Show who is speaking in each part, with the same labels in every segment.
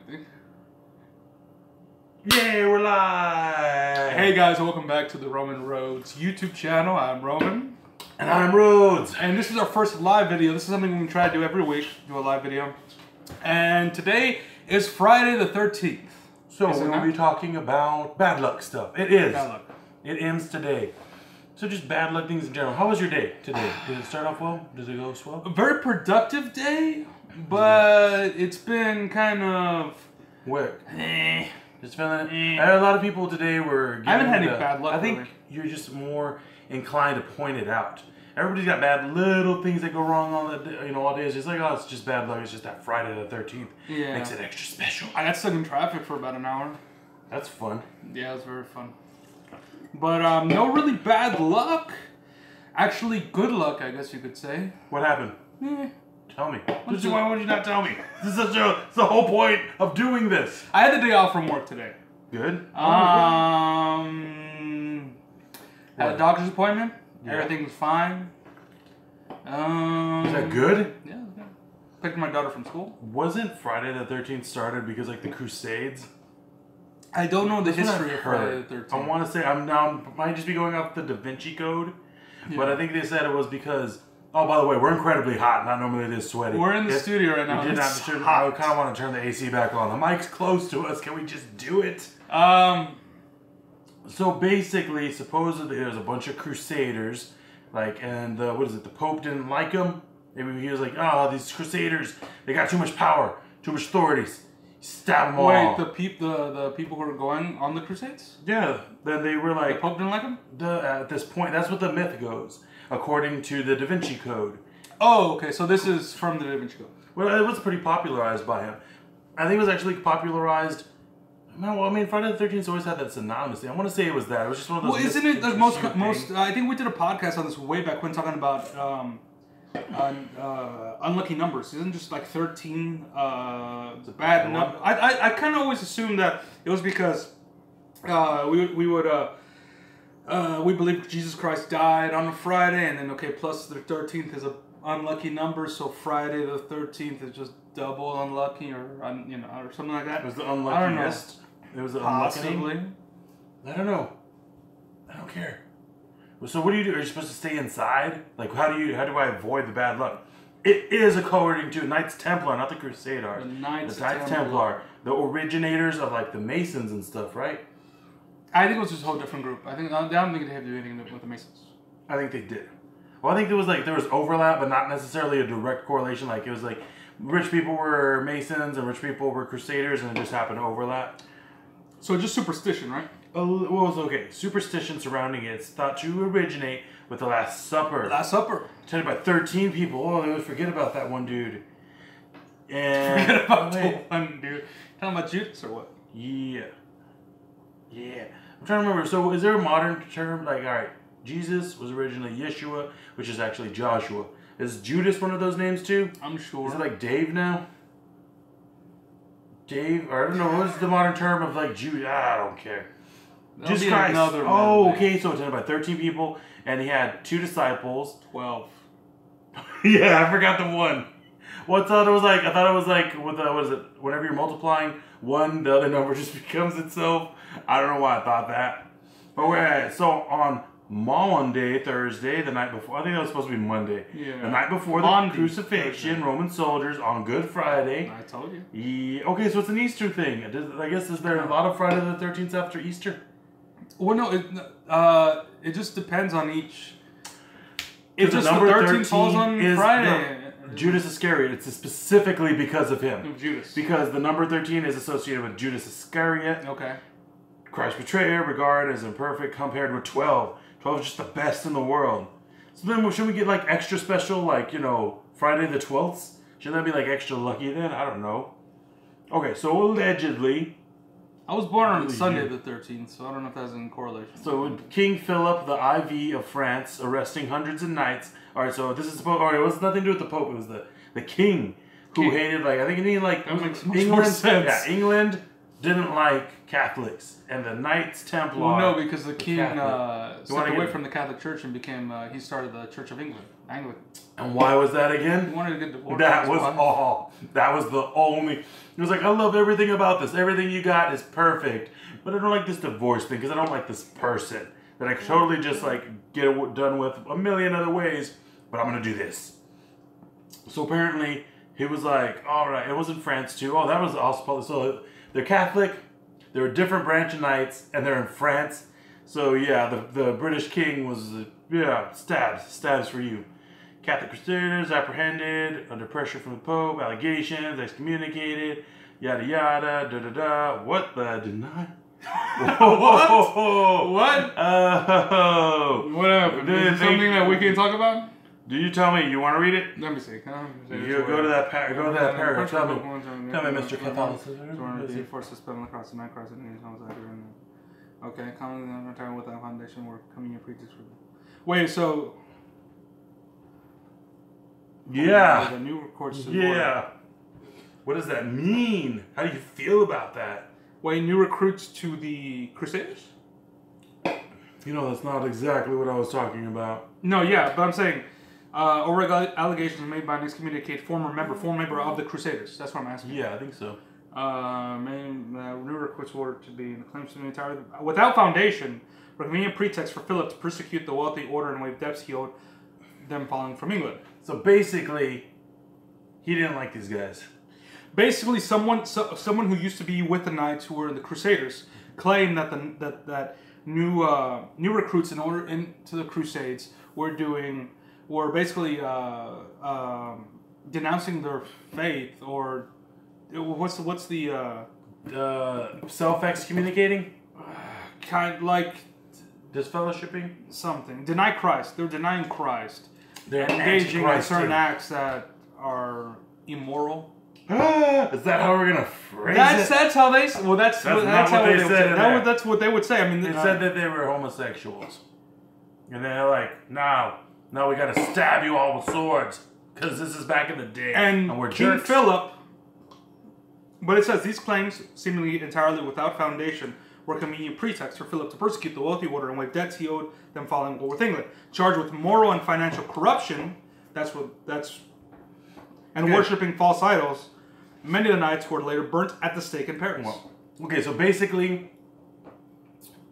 Speaker 1: anything.
Speaker 2: Yay, we're live!
Speaker 1: Hey guys, welcome back to the Roman Roads YouTube channel. I'm Roman.
Speaker 2: And I'm Rodez.
Speaker 1: And this is our first live video. This is something we try to do every week, do a live video. And today is Friday the 13th.
Speaker 2: So we're going to be talking about bad luck stuff. It is.
Speaker 1: Bad luck.
Speaker 2: It ends today. So just bad luck things in general. How was your day today? Did it start off well? Did it go swell?
Speaker 1: A very productive day, but it's been kind of...
Speaker 2: What? Just feeling it. A lot of people today were
Speaker 1: I haven't had any bad luck.
Speaker 2: I think you're just more inclined to point it out. Everybody's got bad little things that go wrong on the all day. It's just like, oh, it's just bad luck. It's just that Friday the 13th.
Speaker 1: Yeah.
Speaker 2: Makes it extra special.
Speaker 1: I got stuck in traffic for about an hour.
Speaker 2: That's fun.
Speaker 1: Yeah, it was very fun. But no really bad luck. Actually, good luck, I guess you could say.
Speaker 2: What happened? Tell me. Why would you not tell me? This is it's the whole point of doing this.
Speaker 1: I had the day off from work today.
Speaker 2: Good.
Speaker 1: Had a doctor's appointment.
Speaker 2: Yeah.
Speaker 1: Everything was fine.
Speaker 2: Is that good?
Speaker 1: Yeah, it was good. Picked my daughter from school.
Speaker 2: Wasn't Friday the 13th started because like the Crusades?
Speaker 1: I don't know the
Speaker 2: That's
Speaker 1: history of Friday the 13th.
Speaker 2: I want to say I might just be going off the Da Vinci Code, but I think they said it was because. Oh, by the way, we're incredibly hot. Not normally this sweaty.
Speaker 1: We're in the studio right now.
Speaker 2: We did not turn. I kind of want to turn the AC back on. The mic's close to us. Can we just do it? So basically, supposedly there's a bunch of Crusaders, and what is it? The Pope didn't like them. Maybe he was like, oh, these Crusaders, they got too much power, too much authorities. Stab them all.
Speaker 1: Wait, the people who were going on the Crusades?
Speaker 2: Yeah. Then they were like,
Speaker 1: the Pope didn't like them?
Speaker 2: At this point, that's what the myth goes, according to the Da Vinci Code.
Speaker 1: Oh, okay. So this is from the Da Vinci Code.
Speaker 2: Well, it was pretty popularized by him. I think it was actually popularized. No, well, I mean, Friday the 13th always had that synonymous thing. I want to say it was that. It was just one of those.
Speaker 1: Well, isn't it the most? I think we did a podcast on this way back when, talking about unlucky numbers. Isn't just like 13 bad number? I kind of always assumed that it was because we believe Jesus Christ died on a Friday, and then plus the 13th is a unlucky number, so Friday the 13th is just double unlucky, or or something like that.
Speaker 2: It was the unluckiest. It was the
Speaker 1: possibly.
Speaker 2: I don't know. I don't care. So what do you do? Are you supposed to stay inside? Like how do I avoid the bad luck? It is according to Knights Templar, not the Crusaders.
Speaker 1: The Knights
Speaker 2: Templar, the originators of like the Masons and stuff, right?
Speaker 1: I think it was just a whole different group. I don't think they have to do anything with the Masons.
Speaker 2: I think they did. Well, I think there was overlap, but not necessarily a direct correlation. Like it was like rich people were Masons and rich people were Crusaders, and it just happened to overlap.
Speaker 1: So just superstition, right?
Speaker 2: Well, it's okay. Superstition surrounding it. It's thought to originate with the Last Supper.
Speaker 1: Last Supper.
Speaker 2: Attended by 13 people. Oh, they would forget about that one dude. And
Speaker 1: forget about the one dude. Talking about Judas or what?
Speaker 2: Yeah. I'm trying to remember. So is there a modern term? Like, all right, Jesus was originally Yeshua, which is actually Joshua. Is Judas one of those names too?
Speaker 1: I'm sure.
Speaker 2: Is it like Dave now? Dave, or I don't know, what's the modern term of like Jude? I don't care. Jesus Christ. Oh, okay, so attended by 13 people, and he had 2 disciples.
Speaker 1: 12.
Speaker 2: Yeah, I forgot the one. Well, I thought it was like with what is it? Whenever you're multiplying one, the other number just becomes itself. I don't know why I thought that. But so on Monday, Thursday, the night before, I think that was supposed to be Monday.
Speaker 1: Yeah.
Speaker 2: The night before the crucifixion, Thursday. Roman soldiers on Good Friday.
Speaker 1: I told you.
Speaker 2: Yeah. Okay, so it's an Easter thing. I guess is there a lot of Friday the 13th after Easter?
Speaker 1: Well, no. It just depends on each.
Speaker 2: If
Speaker 1: the number 13 falls on Friday.
Speaker 2: Judas Iscariot. It's specifically because of him.
Speaker 1: Of Judas.
Speaker 2: Because the number 13 is associated with Judas Iscariot.
Speaker 1: Okay. Christ's
Speaker 2: betrayer, regarded as imperfect, compared with 12. 12 is just the best in the world. So then should we get like extra special, like, Friday the 12th? Should that be like extra lucky then? I don't know. Okay, so allegedly...
Speaker 1: I was born on Sunday the 13th, so I don't know if that's in correlation.
Speaker 2: So King Philip the IV of France arresting hundreds of knights. Alright, so this is supposed... Alright, it was nothing to do with the Pope. It was the king who hated, like, I think he needed, like...
Speaker 1: That makes much more sense.
Speaker 2: Yeah, England, didn't like Catholics, and the Knights Templar.
Speaker 1: Well, no, because the king stepped away
Speaker 2: get...
Speaker 1: from the Catholic Church and became. He started the Church of England, Anglican.
Speaker 2: And why was that again?
Speaker 1: He wanted to get divorced.
Speaker 2: That was all. That was the only. It was like, I love everything about this. Everything you got is perfect, but I don't like this divorce thing because I don't like this person that I could totally just like get it done with a million other ways. But I'm gonna do this. So apparently he was like, all right. It was in France too. Oh, that was also so. They're Catholic. They're a different branch of knights, and they're in France. So yeah, the British king was stabs for you. Catholic Crusaders apprehended under pressure from the Pope, allegations, excommunicated, yada yada, da da da. What the deny?
Speaker 1: What? What?
Speaker 2: Oh.
Speaker 1: What happened? Is it something that we can talk about?
Speaker 2: Do you tell me? You want to read it?
Speaker 1: Let me see.
Speaker 2: You go to that paragraph. Tell me, Mr. Catholicism.
Speaker 1: The forces spelling across the night cross and okay, commonly on return with that foundation were communion preachers for them. Wait, so
Speaker 2: yeah,
Speaker 1: the new courts.
Speaker 2: Yeah. What does that mean? How do you feel about that?
Speaker 1: Wait, new recruits to the Crusaders?
Speaker 2: You know, that's not exactly what I was talking about.
Speaker 1: No, yeah, but I'm saying over allegations made by an excommunicated former member of the Crusaders. That's what I'm asking.
Speaker 2: Yeah, I think so.
Speaker 1: New recruits were to be claims to be entirely without foundation, for convenient pretext for Philip to persecute the wealthy order and waive debts he owed them following from England.
Speaker 2: So basically, he didn't like these guys.
Speaker 1: Basically, someone who used to be with the Knights who were in the Crusaders claimed that new recruits in order into the Crusades were basically denouncing their faith, or what's the
Speaker 2: self-excommunicating,
Speaker 1: kind like
Speaker 2: disfellowshipping,
Speaker 1: something. Deny Christ. They're denying Christ.
Speaker 2: They're
Speaker 1: engaging in certain acts that are immoral.
Speaker 2: Is that how we're gonna phrase it?
Speaker 1: That's how they. Well, that's how they said. That's what they would say. I mean,
Speaker 2: they said that they were homosexuals, and they're like, now we gotta stab you all with swords because this is back in the day,
Speaker 1: and we're King Philip. But it says these claims, seemingly entirely without foundation, were a convenient pretext for Philip to persecute the wealthy order and waive debts he owed them following war with England. Charged with moral and financial corruption, and worshipping false idols. Many of the knights were later burnt at the stake in Paris.
Speaker 2: Well, okay, so basically,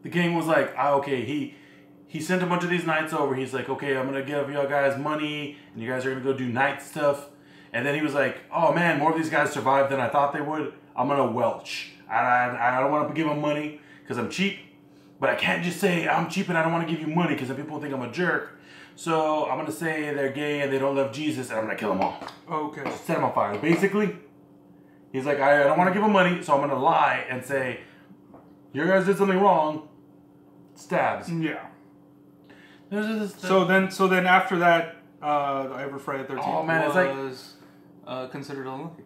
Speaker 2: the king was like, he sent a bunch of these knights over. He's like, okay, I'm going to give y'all guys money, and you guys are going to go do knight stuff. And then he was like, oh man, more of these guys survived than I thought they would. I'm going to welch. I don't want to give them money because I'm cheap, but I can't just say I'm cheap and I don't want to give you money because then people think I'm a jerk. So I'm going to say they're gay and they don't love Jesus, and I'm going to kill them all.
Speaker 1: Okay.
Speaker 2: Just set them on fire. Basically, he's like, I don't want to give them money, so I'm going to lie and say, you guys did something wrong. Stabs.
Speaker 1: Yeah. So then after that, every Friday the 13th was considered unlucky.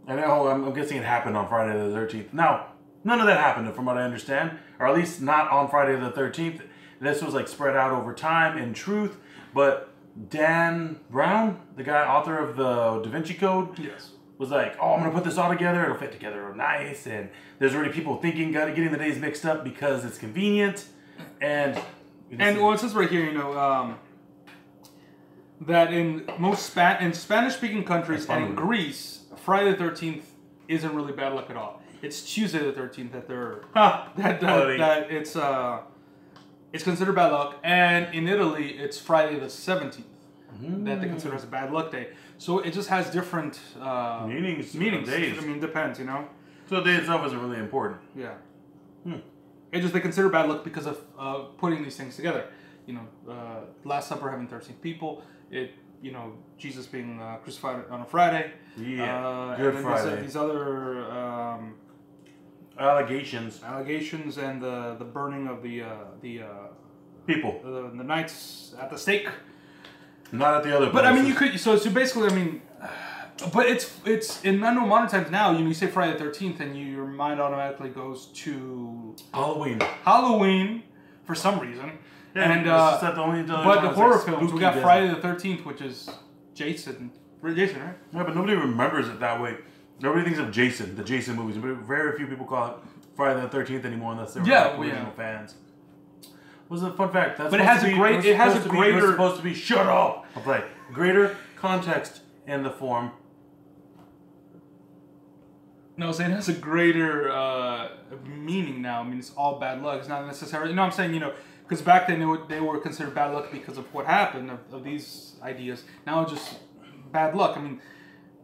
Speaker 2: I know, I'm guessing it happened on Friday the 13th. Now, none of that happened from what I understand, or at least not on Friday the 13th. This was like spread out over time in truth, but Dan Brown, the guy author of the Da Vinci Code,
Speaker 1: yes,
Speaker 2: was like, oh, I'm going to put this all together. It'll fit together real nice. And there's already people getting the days mixed up because it's convenient. And
Speaker 1: well, it says right here, that in Spanish-speaking countries and in Greece, Friday the 13th isn't really bad luck at all. It's Tuesday the 13th that it's considered bad luck, and in Italy it's Friday the 17th that they consider as a bad luck day. So it just has different
Speaker 2: meanings.
Speaker 1: Days. I mean, it depends,
Speaker 2: So the day itself isn't really important.
Speaker 1: Yeah. It just they consider bad luck because of putting these things together. Last Supper having 13 people. Jesus being crucified on a Friday.
Speaker 2: Yeah. Good Friday.
Speaker 1: These other
Speaker 2: allegations
Speaker 1: and the burning of the
Speaker 2: people,
Speaker 1: the knights at the stake.
Speaker 2: Not at the other places.
Speaker 1: But I mean, you could so basically, I mean, but it's in modern times now. You say Friday the 13th, and your mind automatically goes to Halloween for some reason.
Speaker 2: Yeah,
Speaker 1: and
Speaker 2: but
Speaker 1: the horror films, we got Friday the 13th, which is Jason, right?
Speaker 2: Yeah, but nobody remembers it that way. Nobody thinks of Jason, the Jason movies. Very few people call it Friday the 13th anymore unless they're original fans. Was a fun fact. That's
Speaker 1: but it has a great. It has a greater.
Speaker 2: It's supposed to be shut up. I'll play greater context in the form.
Speaker 1: No, saying it has a greater meaning now. I mean, it's all bad luck. It's not necessarily. You know, what I'm saying, you know, because back then they were considered bad luck because of what happened of these ideas. Now it's just bad luck. I mean,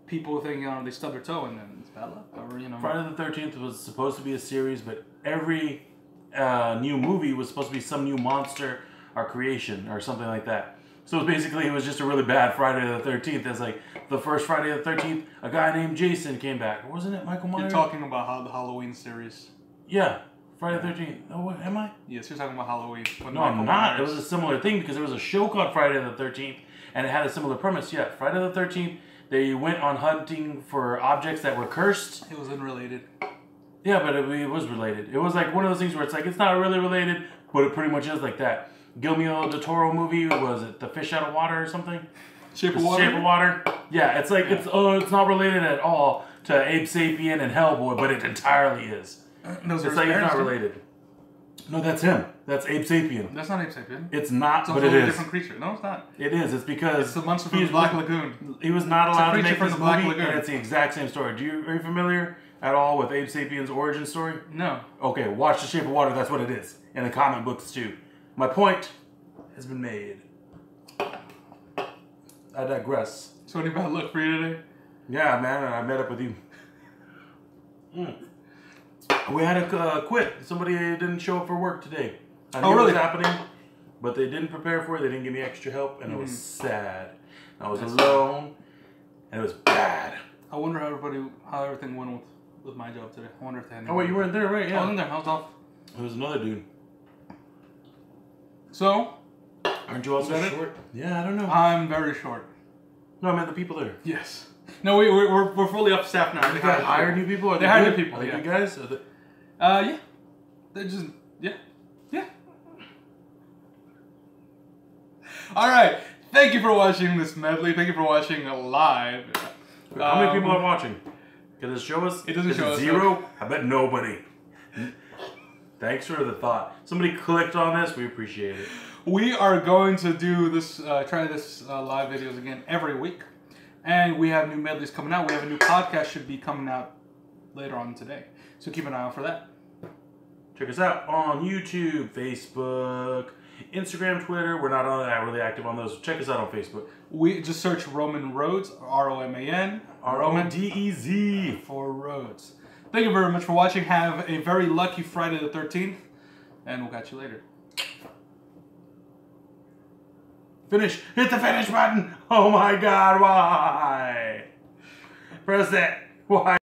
Speaker 1: people think, you know, they stub their toe and then it's bad luck. Or, you know.
Speaker 2: Friday the 13th was supposed to be a series, but every new movie was supposed to be some new monster or creation or something like that. So basically, it was just a really bad Friday the 13th. It's like the first Friday the 13th, a guy named Jason came back. Wasn't it Michael Myers?
Speaker 1: You're talking about how the Halloween series.
Speaker 2: Yeah, Friday the 13th. Oh, what, am I?
Speaker 1: Yes, you're talking about Halloween.
Speaker 2: No, I'm not. It was a similar thing because there was a show called Friday the 13th, and it had a similar premise. Yeah, Friday the 13th, they went on hunting for objects that were cursed.
Speaker 1: It was unrelated.
Speaker 2: Yeah, but it was related. It was like one of those things where it's like, it's not really related, but it pretty much is like that. Guillermo del Toro movie, was it The Fish Out of Water or something?
Speaker 1: Shape of Water?
Speaker 2: Shape of Water. Yeah, it's like, it's not related at all to Abe Sapien and Hellboy, but it entirely is.
Speaker 1: It's
Speaker 2: like it's not related. No, that's him. That's Abe Sapien.
Speaker 1: That's not Abe Sapien.
Speaker 2: It's not,
Speaker 1: it's
Speaker 2: but it is.
Speaker 1: It's a different creature. No, it's not.
Speaker 2: It is. It's because...
Speaker 1: It's the monster from the Black Lagoon.
Speaker 2: He was not allowed to make
Speaker 1: this
Speaker 2: this movie, and it's the exact same story. Are you familiar at all with Abe Sapien's origin story?
Speaker 1: No.
Speaker 2: Okay, watch The Shape of Water. That's what it is. In the comic books, too. My point has been made. I digress.
Speaker 1: So any bad luck for you today?
Speaker 2: Yeah, man, I met up with you. We had to quit. Somebody didn't show up for work today. I knew it was happening, but they didn't prepare for it. They didn't give me extra help, and it was sad. I was alone, and it was bad.
Speaker 1: I wonder how everything went with my job today. I wonder if they had any.
Speaker 2: Oh wait, you weren't there, right? Yeah.
Speaker 1: I wasn't there. I was off.
Speaker 2: There was another dude.
Speaker 1: So,
Speaker 2: aren't you also short? Yeah, I don't know.
Speaker 1: I'm very short.
Speaker 2: No, I meant the people there.
Speaker 1: Yes. No, we're fully up staff now.
Speaker 2: They hired new people.
Speaker 1: They hired new people.
Speaker 2: Are they good guys?
Speaker 1: Yeah. They're just yeah. All right. Thank you for watching this medley. Thank you for watching live.
Speaker 2: How many people are watching? Can it show us?
Speaker 1: It doesn't show us.
Speaker 2: Zero? I bet nobody. Thanks for the thought. Somebody clicked on this. We appreciate it.
Speaker 1: We are going to do this, try this live videos again every week. And we have new medleys coming out. We have a new podcast should be coming out later on today. So keep an eye out for that.
Speaker 2: Check us out on YouTube, Facebook, Instagram, Twitter. We're not really active on those. Check us out on Facebook.
Speaker 1: We just search Roman Rodez, R-O-M-A-N.
Speaker 2: R-O-D-E-Z.
Speaker 1: For Rodez. Thank you very much for watching. Have a very lucky Friday the 13th. And we'll catch you later.
Speaker 2: Finish. Hit the finish button. Oh my God, why? Press it. Why?